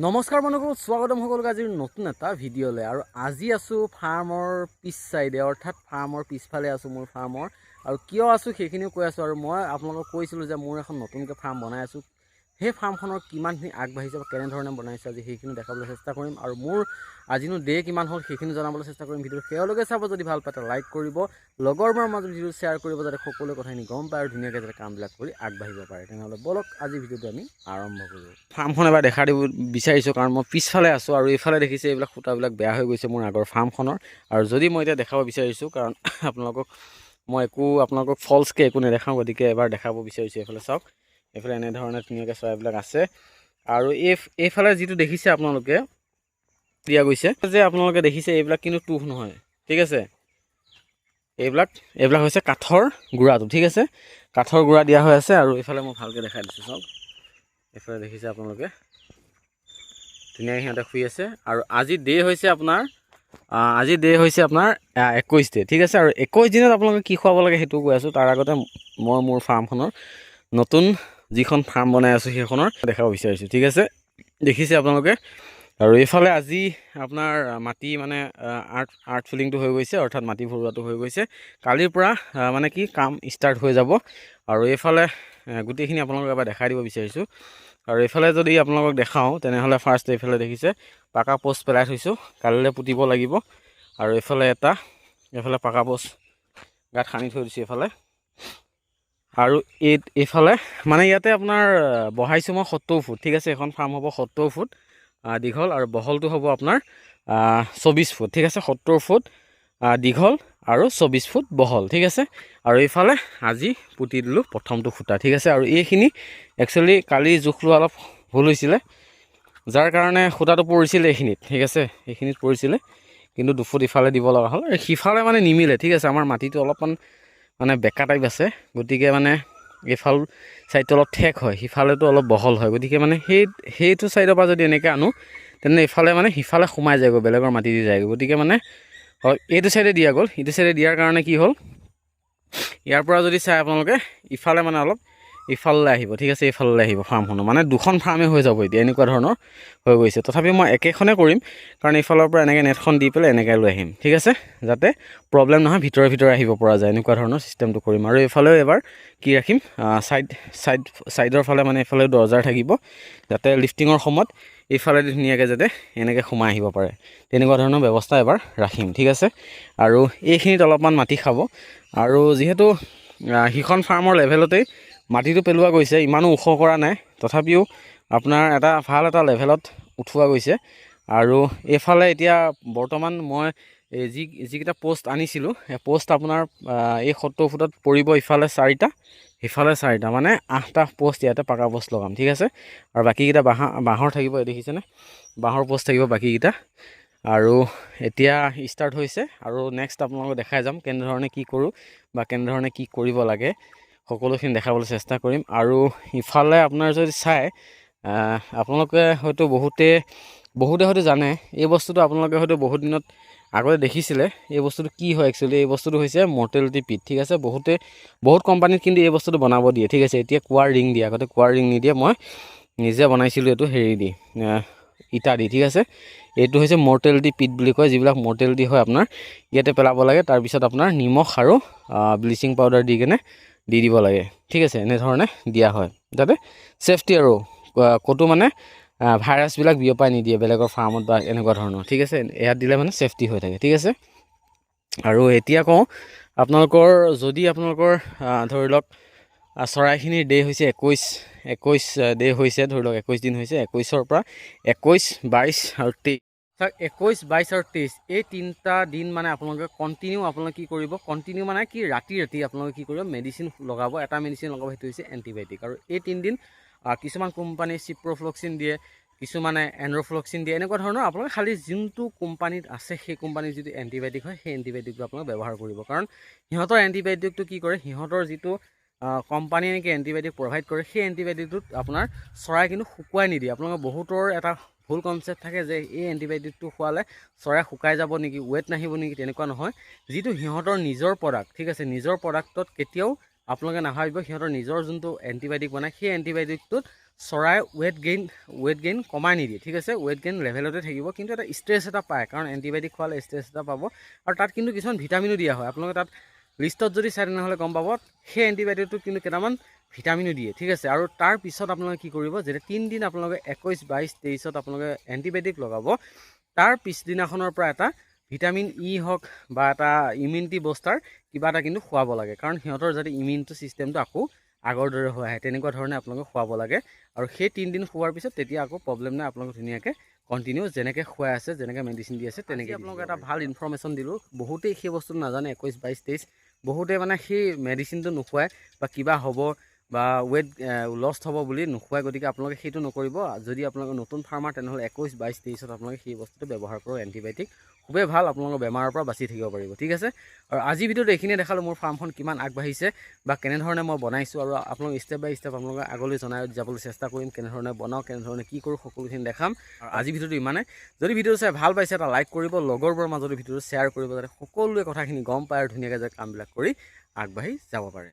নমস্কাৰ বন্ধুসকল, স্বাগতম সকলোকে আজিৰ নতুন এটা ভিডিঅ'লৈ। আৰু আজি আছোঁ ফাৰ্মৰ পিছ চাইডে, অৰ্থাৎ ফাৰ্মৰ পিছফালে আছোঁ মোৰ ফাৰ্মৰ। আৰু কিয় আছোঁ সেইখিনিও কৈ আছোঁ। আৰু মই আপোনালোকক কৈছিলোঁ যে মোৰ এখন নতুনকৈ ফাৰ্ম বনাই আছোঁ, সেই ফাৰ্মখনৰ কিমানখিনি আগবাঢ়িছে বা কেনেধৰণে বনাইছে আজি সেইখিনি দেখাবলৈ চেষ্টা কৰিম। আৰু মোৰ আজিনো ডে কিমান হ'ল সেইখিনি জনাবলৈ চেষ্টা কৰিম। ভিডিঅ'টো শেষলৈকে চাব, যদি ভাল পায় লাইক কৰিব, লগৰবোৰৰ মাজত ভিডিঅ'টো শ্বেয়াৰ কৰিব যাতে সকলোৱে কথাখিনি গম পায় আৰু ধুনীয়াকৈ যাতে কামবিলাক কৰি আগবাঢ়িব পাৰে। তেনেহ'লে বলক আজি ভিডিঅ'টো আমি আৰম্ভ কৰোঁ। ফাৰ্মখন এবাৰ দেখা দিব বিচাৰিছোঁ কাৰণ মই পিছফালে আছোঁ আৰু এইফালে দেখিছে এইবিলাক খুঁটাবিলাক বেয়া হৈ গৈছে মোৰ আগৰ ফাৰ্মখনৰ। আৰু যদি মই এতিয়া দেখাব বিচাৰিছোঁ কাৰণ আপোনালোকক ফল্চকৈ একো নেদেখাওঁ, গতিকে এবাৰ দেখাব বিচাৰিছোঁ। এইফালে চাওক, এইফালে এনেধৰণে ধুনীয়াকৈ চৰাইবিলাক আছে। আৰু এইফালে যিটো দেখিছে আপোনালোকে দিয়া গৈছে যে আপোনালোকে দেখিছে এইবিলাক কিন্তু তুঁহ নহয়, ঠিক আছে। এইবিলাক হৈছে কাঠৰ গুড়াটো, ঠিক আছে। কাঠৰ গুড়া দিয়া হৈ আছে। আৰু এইফালে মই ভালকৈ দেখাই দিছোঁ চাওক, এইফালে দেখিছে আপোনালোকে ধুনীয়াকৈ সিহঁতে শুই আছে। আৰু আজি ডে হৈছে আপোনাৰ 21 ডে, ঠিক আছে। আৰু 21 দিনত আপোনালোকে কি খুৱাব লাগে সেইটোও কৈ আছোঁ। তাৰ আগতে মই মোৰ ফাৰ্মখনৰ নতুন যিখন ফাৰ্ম বনাই আছোঁ সেইখনৰ দেখাব বিচাৰিছোঁ, ঠিক আছে। দেখিছে আপোনালোকে। আৰু এইফালে আজি আপোনাৰ মাটি মানে আৰ্ট ফিলিংটো হৈ গৈছে, অৰ্থাৎ মাটি ভৰোৱাটো হৈ গৈছে। কালিৰ পৰা মানে কি কাম ষ্টাৰ্ট হৈ যাব। আৰু এইফালে গোটেইখিনি আপোনালোকক এবাৰ দেখাই দিব বিচাৰিছোঁ। আৰু এইফালে যদি আপোনালোকক দেখাওঁ তেনেহ'লে ফাৰ্ষ্ট এইফালে দেখিছে পাকা পোষ্ট পেলাই থৈছোঁ, কালিলৈ পুতিব লাগিব। আৰু এইফালে পাকা পোষ্ট গাঁত খান্দি থৈ দিছোঁ এইফালে। আৰু এইফালে মানে ইয়াতে আপোনাৰ বহাইছোঁ মই 70 ফুট, ঠিক আছে। এখন ফাৰ্ম হ'ব 70 ফুট দীঘল আৰু বহলটো হ'ব আপোনাৰ 24 ফুট, ঠিক আছে। 70 ফুট দীঘল আৰু 24 ফুট বহল, ঠিক আছে। আৰু এইফালে আজি পুতি দিলোঁ প্ৰথমটো খুঁটা, ঠিক আছে। আৰু এইখিনি একচুৱেলি কালি জোখ লোৱা অলপ ভুল হৈছিলে, যাৰ কাৰণে খুঁটাটো পৰিছিলে এইখিনিত, ঠিক আছে। এইখিনিত পৰিছিলে, কিন্তু 2 ফুট ইফালে দিব লগা হ'ল। সিফালে মানে নিমিলে, ঠিক আছে। আমাৰ মাটিটো অলপমান মানে বেকা টাইপ আছে, গতিকে মানে এইফাল ছাইডটো অলপ ঠেক হয়, সিফালেতো অলপ বহল হয়। গতিকে মানে সেইটো ছাইডৰ পৰা যদি এনেকৈ আনো তেনে এইফালে মানে সিফালে সোমাই যায়গৈ, বেলেগৰ মাটি দি যায়গৈ। গতিকে মানে হয় এইটো ছাইডে দিয়া গ'ল, ইটো ছাইডে দিয়াৰ কাৰণে কি হ'ল, ইয়াৰ পৰা যদি চাই আপোনালোকে ইফালে মানে অলপ ইফাললৈ আহিব, ঠিক আছে। এইফাললৈ আহিব ফাৰ্মখনো, মানে দুখন ফাৰ্মেই হৈ যাব এতিয়া, এনেকুৱা ধৰণৰ হৈ গৈছে। তথাপিও মই একেখনে কৰিম, কাৰণ এইফালৰ পৰা এনেকৈ নেটখন দি পেলাই এনেকৈ লৈ আহিম, ঠিক আছে, যাতে প্ৰব্লেম নহয়, ভিতৰে আহিব পৰা যায়। এনেকুৱা ধৰণৰ চিষ্টেমটো কৰিম। আৰু এইফালেও এবাৰ কি ৰাখিম, ছাইডৰ ফালে মানে এইফালেও দৰজাৰ থাকিব, যাতে লিফটিঙৰ সময়ত এইফালেদি ধুনীয়াকৈ যাতে এনেকৈ সোমাই আহিব পাৰে, তেনেকুৱা ধৰণৰ ব্যৱস্থা এবাৰ ৰাখিম, ঠিক আছে। আৰু এইখিনিত অলপমান মাটি খাব। আৰু যিহেতু সিখন ফাৰ্মৰ লেভেলতেই মাটিটো পেলোৱা গৈছে, ইমানো ওখ কৰা নাই, তথাপিও আপোনাৰ ভাল এটা লেভেলত উঠোৱা গৈছে। আৰু এইফালে এতিয়া বৰ্তমান মই যিকেইটা পোষ্ট আনিছিলোঁ, সেই পোষ্ট আপোনাৰ এই 70 ফুটত পৰিব, ইফালে 4টা সিফালে 4টা, মানে 8টা পোষ্ট ইয়াতে পাকা পোষ্ট লগাম, ঠিক আছে। আৰু বাকীকেইটা বাঁহৰ থাকিব, দেখিছেনে, বাঁহৰ পোষ্ট থাকিব বাকীকেইটা। আৰু এতিয়া ষ্টাৰ্ট হৈছে, আৰু নেক্সট আপোনালোকক দেখাই যাম কেনেধৰণে কি কৰোঁ বা কেনেধৰণে কি কৰিব লাগে, সকলোখিনি দেখাবলৈ চেষ্টা কৰিম। আৰু ইফালে আপোনাৰ যদি চাই আপোনালোকে হয়তো বহুতে হয়তো জানে এই বস্তুটো, আপোনালোকে হয়তো বহুত দিনত আগতে দেখিছিলে। এই বস্তুটো কি হয় একচুৱেলি, এই বস্তুটো হৈছে মৰ্টেলিটি পিট, ঠিক আছে। বহুত কোম্পানীত কিন্তু এই বস্তুটো বনাব দিয়ে, ঠিক আছে। এতিয়া কুৱাৰ ৰিং দিয়ে, আগতে কুৱাৰ ৰিং নিদিয়ে, মই নিজে বনাইছিলোঁ এইটো হেৰি দি, ইটা দি, ঠিক আছে। এইটো হৈছে মৰ্টেলিটি পিট বুলি কয়, যিবিলাক মৰ্টেলিটি হয় আপোনাৰ ইয়াতে পেলাব লাগে। তাৰপিছত আপোনাৰ নিমখ আৰু ব্লিচিং পাউডাৰ দি কেনে দি দিব লাগে, ঠিক আছে। এনেধৰণে দিয়া হয় যাতে ছেফটি আৰু ক'তো মানে ভাইৰাছবিলাক বিয়পাই নিদিয়ে বেলেগৰ ফাৰ্মত বা এনেকুৱা ধৰণৰ, ঠিক আছে। ইয়াত দিলে মানে ছেফটি হৈ থাকে, ঠিক আছে। আৰু এতিয়া কওঁ, যদি আপোনালোকৰ ধৰি লওক চৰাইখিনিৰ ডে হৈছে 21 ডে হৈছে, ধৰি লওক 21 দিন হৈছে। 21ৰ পৰা 21, 22 আৰু 23, 21, 22 আৰু 23 এই 3টা দিন মানে আপোনালোকে আপোনালোকে কি কৰিব, মানে কি ৰাতি আপোনালোকে কি কৰিব, মেডিচিন লগাব। এটা মেডিচিন লগাব, সেইটো হৈছে এণ্টিবায়'টিক। আৰু এই 3 দিন কিছুমান কোম্পানীয়ে চিপ্ৰফ্লক্সিন দিয়ে, কিছুমানে এণ্ড্ৰফ্লক্সিন দিয়ে, এনেকুৱা ধৰণৰ। আপোনালোকে খালী যোনটো কোম্পানীত আছে সেই কোম্পানীৰ যিটো এণ্টিবায়'টিক হয়, সেই এণ্টিবায়'টিকটো আপোনালোকে ব্যৱহাৰ কৰিব। কাৰণ সিহঁতৰ এণ্টিবায়'টিকটো কি কৰে, সিহঁতৰ যিটো কোম্পানীয়ে নেকি এণ্টিবায়'টিক প্ৰভাইড কৰে, সেই এণ্টিবায়'টিকটোত আপোনাৰ চৰাই কিন্তু শুকুৱাই নিদিয়ে। আপোনালোকৰ বহুতৰ এটা ভুল কনচেপ্ট থাকে যে এই এণ্টিবায়'টিকটো খোৱালে চৰাই শুকাই যাব নেকি, ৱেট নাহিব নেকি, তেনেকুৱা নহয়। যিটো সিহঁতৰ নিজৰ প্ৰডাক্ট, ঠিক আছে, নিজৰ প্ৰডাক্টত কেতিয়াও আপোনালোকে নাভাবিব সিহঁতৰ নিজৰ যোনটো এণ্টিবায়'টিক বনায়, সেই এণ্টিবায়'টিকটোত চৰাই ৱেট গেইন কমাই নিদিয়ে, ঠিক আছে। ৱেট গেইন লেভেলতে থাকিব, কিন্তু এটা ষ্ট্ৰেছ এটা পায়, কাৰণ এণ্টিবায়'টিক খোৱালে ষ্ট্ৰেছ এটা পাব। আৰু তাত কিন্তু কিছুমান ভিটামিনো দিয়া হয়, আপোনালোকে তাত লিষ্টত যদি চাই তেনেহ'লে গম পাব সেই এণ্টিবায়'টিকটোত কিন্তু কেইটামান ভিটামিনো দিয়ে, ঠিক আছে। আৰু তাৰ পিছত আপোনালোকে কি কৰিব, যেতিয়া 3 দিন আপোনালোকে 21, 22, 23ত আপোনালোকে এণ্টিবায়'টিক লগাব, তাৰ পিছদিনাখনৰ পৰা এটা ভিটামিন ই হওক বা এটা ইমিউনিটি বুষ্টাৰ কিবা এটা কিন্তু খুৱাব লাগে, কাৰণ সিহঁতৰ যাতে ইমিউনিটি ছিষ্টেমটো আকৌ আগৰ দৰে হৈ আহে, তেনেকুৱা ধৰণে আপোনালোকে খুৱাব লাগে। আৰু সেই 3 দিন খোৱাৰ পিছত তেতিয়া আকৌ প্ৰব্লেম নাই, আপোনালোকে ধুনীয়াকৈ কণ্টিনিউ যেনেকৈ খুৱাই আছে, যেনেকৈ মেডিচিন দি আছে তেনেকৈ আপোনালোকে এটা ভাল ইনফৰ্মেশ্যন দিলোঁ। বহুতেই সেই বস্তুটো নাজানে, 21, 22, 23 বহুতে মানে সেই মেডিচিনটো নোখোৱাই বা কিবা হ'ব বা ৱেট লষ্ট হ'ব বুলি নোখোৱাই, গতিকে আপোনালোকে সেইটো নকৰিব। যদি আপোনালোকে নতুন ফাৰ্মাৰ তেনেহ'লে 21, 22, 23ত আপোনালোকে সেই বস্তুটো ব্যৱহাৰ কৰক, এণ্টিবায়'টিক খুবেই ভাল, আপোনালোকৰ বেমাৰৰ পৰা বাচি থাকিব পাৰিব, ঠিক আছে। আৰু আজি ভিডিঅ'ত এইখিনিয়ে দেখালোঁ মোৰ ফাৰ্মখন কিমান আগবাঢ়িছে বা কেনেধৰণে মই বনাইছোঁ, আৰু আপোনালোক ষ্টেপ বাই ষ্টেপ আপোনালোকে আগলৈ জনাই যাবলৈ চেষ্টা কৰিম, কেনেধৰণে বনাওঁ, কেনেধৰণে কি কৰোঁ, সকলোখিনি দেখাম। আৰু আজি ভিডিঅ'টো ইমানে। যদি ভিডিঅ'টো চাই ভাল পাইছে এটা লাইক কৰিব, লগৰবোৰৰ মাজত ভিডিঅ'টো শ্বেয়াৰ কৰিব, যাতে সকলোৱে কথাখিনি গম পায় আৰু ধুনীয়াকৈ যে কামবিলাক কৰি আগবাঢ়ি যাব পাৰে।